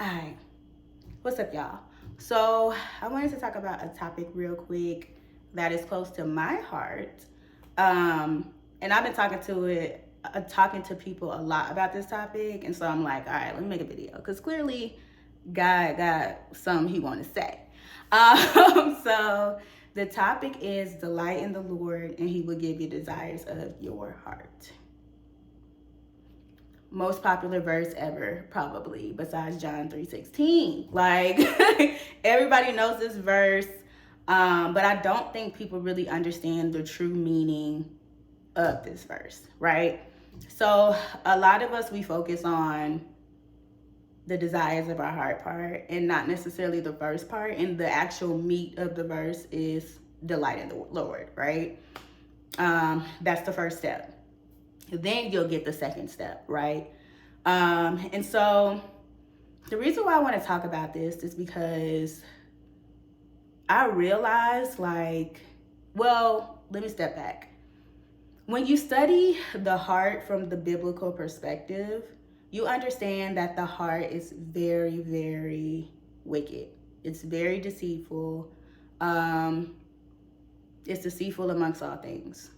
All right, what's up, y'all? So, I wanted to talk about a topic real quick that is close to my heart. And I've been talking to people a lot about this topic, and so I'm like, all right, let me make a video because clearly, God got something He want to say. So the topic is delight in the Lord, and He will give you desires of your heart. Most popular verse ever, probably, besides John 3:16. Like everybody knows this verse, but I don't think people really understand the true meaning of this verse, right? So a lot of us we focus on the desires of our heart part and not necessarily the verse part. And the actual meat of the verse is delight in the Lord, right? That's the first step. Then you'll get the second step, right? And so the reason why I want to talk about this is because I realized, let me step back. When you study the heart from the biblical perspective, you understand that the heart is very, very wicked. It's very deceitful. It's deceitful amongst all things.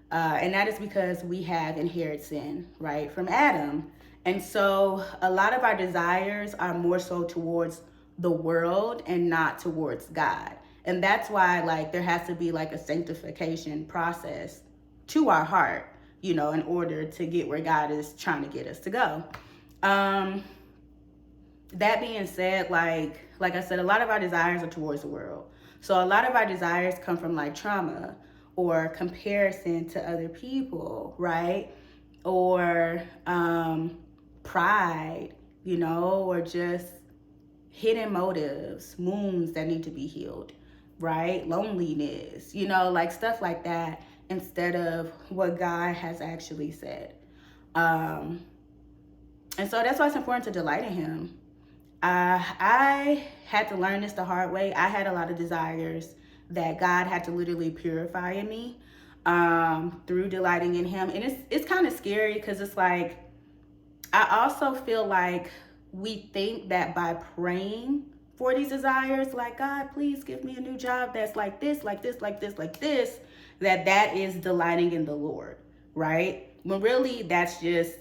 And that is because we have inherited sin, right, from Adam. And so a lot of our desires are more so towards the world and not towards God. And that's why, there has to be a sanctification process to our heart, in order to get where God is trying to get us to go. That being said, like I said, a lot of our desires are towards the world. So a lot of our desires come from trauma or comparison to other people, right? Or pride, or just hidden motives, wounds that need to be healed, right? Loneliness, stuff like that, instead of what God has actually said. And so that's why it's important to delight in Him. I had to learn this the hard way. I had a lot of desires that God had to literally purify in me through delighting in Him. And it's kind of scary because it's I also feel like we think that by praying for these desires, God, please give me a new job that's like this, like this, like this, like this, that is delighting in the Lord, right? When really that's just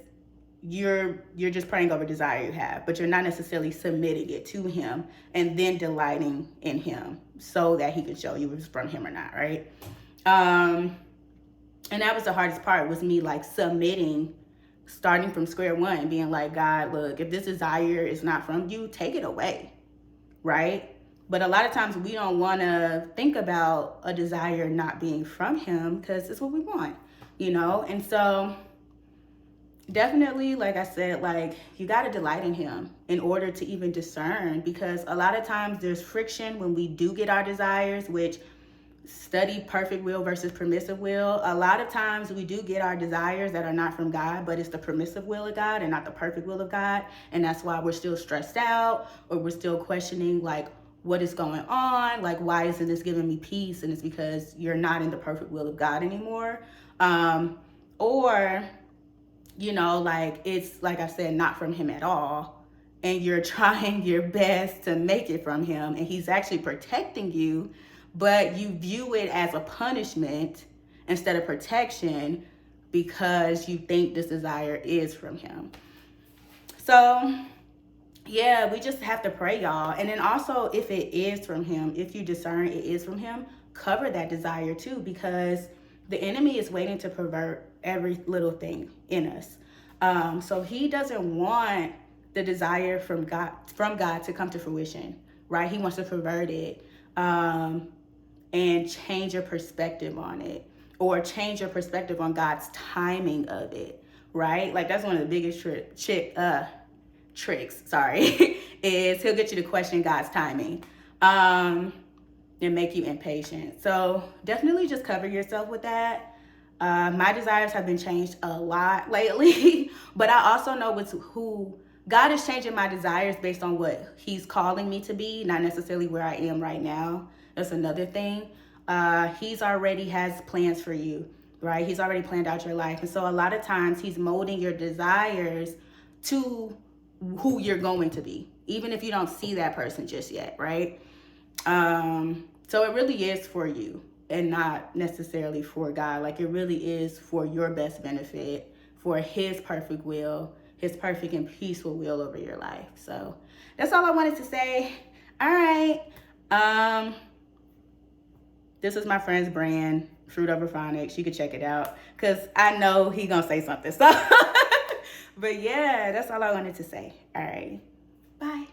you're just praying over desire you have, but you're not necessarily submitting it to Him and then delighting in Him so that He can show you if it's from Him or not, right? And that was the hardest part, was me submitting, starting from square one and being like, God, look, if this desire is not from you, take it away, right? But a lot of times we don't want to think about a desire not being from Him because it's what we want, And so definitely, like I said, you got to delight in Him in order to even discern, because a lot of times there's friction when we do get our desires, which study perfect will versus permissive will. A lot of times we do get our desires that are not from God, but it's the permissive will of God and not the perfect will of God. And that's why we're still stressed out, or we're still questioning what is going on, why isn't this giving me peace? And it's because you're not in the perfect will of God anymore. Or it's, like I said, not from Him at all, and you're trying your best to make it from Him, and He's actually protecting you, but you view it as a punishment instead of protection because you think this desire is from Him. So yeah, we just have to pray, y'all. And then also, if it is from Him, if you discern it is from Him, cover that desire too, because the enemy is waiting to pervert every little thing in us. So he doesn't want the desire from God to come to fruition, right? He wants to pervert it and change your perspective on it, or change your perspective on God's timing of it, right? That's one of the biggest tricks, is he'll get you to question God's timing. And make you impatient. So definitely just cover yourself with that. My desires have been changed a lot lately, but I also know who God is changing my desires based on what He's calling me to be, not necessarily where I am right now. That's another thing. He's already has plans for you, right? He's already planned out your life. And so a lot of times He's molding your desires to who you're going to be, even if you don't see that person just yet, right? So it really is for you and not necessarily for God. Like, it really is for your best benefit, for his perfect will, his perfect and peaceful will over your life. So that's all I wanted to say. All right. This is my friend's brand, Fruit Over Phonics. You can check it out because I know he gonna say something. So, but yeah, that's all I wanted to say. All right. Bye.